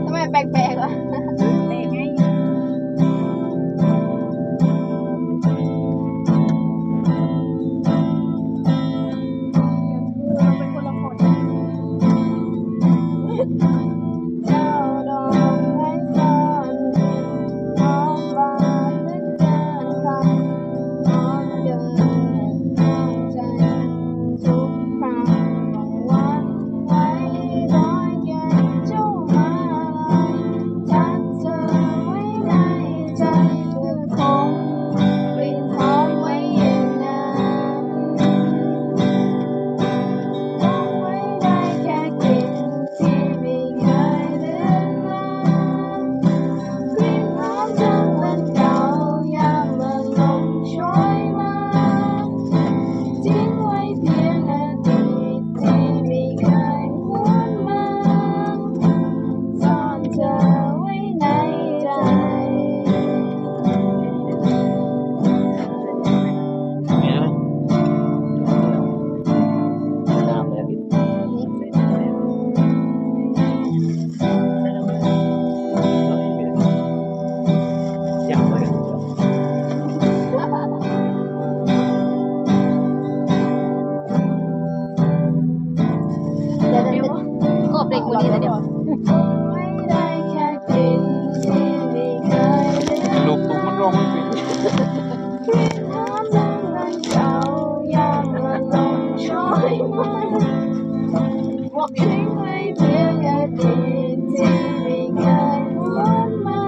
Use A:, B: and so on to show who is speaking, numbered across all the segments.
A: ทำไมแปลกๆวะแปลกไงเราเป็นคนละคน เจ้าดอกไม้ซ่อนหอมหวานเหลือเกินค่ะหอมเกินหอมใจทุกครั้งหวั่นไหวรอยแก้มเจ้ามาลัยจับเธอไว้ในใจเพื่อคงกลิ่นหอมไว้ยืนนานคงไว้ได้แค่กลิ่นที่ไม่เคยลืมลางกลิ่นหอมจังเหมือนเก่ายามเมื่อลมโชยมาทิ้งไว้เพียงอดีตที่ไม่เคยหวนมาซ่อนเธอไว้ในใจขอบเด็กคนนี้นะเดี๋ยวไม่ได้แค่กลิ่นที่ไม่เคยลืม
B: ลูกตุ้มมันร้องไม่เป็น
A: กลิ่นหอมจังเหมือนเก่ายามเมื่อลมโชยมาทิ้งไว้เพียงอดีตที่ไม่เคยหวนมา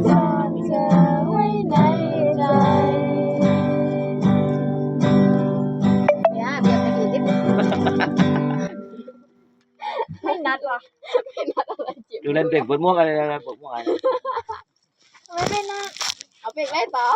A: ซ่อนเธอไว้ในใจเนี่ยเบียร์ไปกี่ทิปไม่นัดหรอไม่นัดอะไรจิ๋ว
B: ดูเล่นเด็กบนม่วงอะไรนะบนม่วงอะไร
A: ไม่นัดเอาไปเล่นต่อ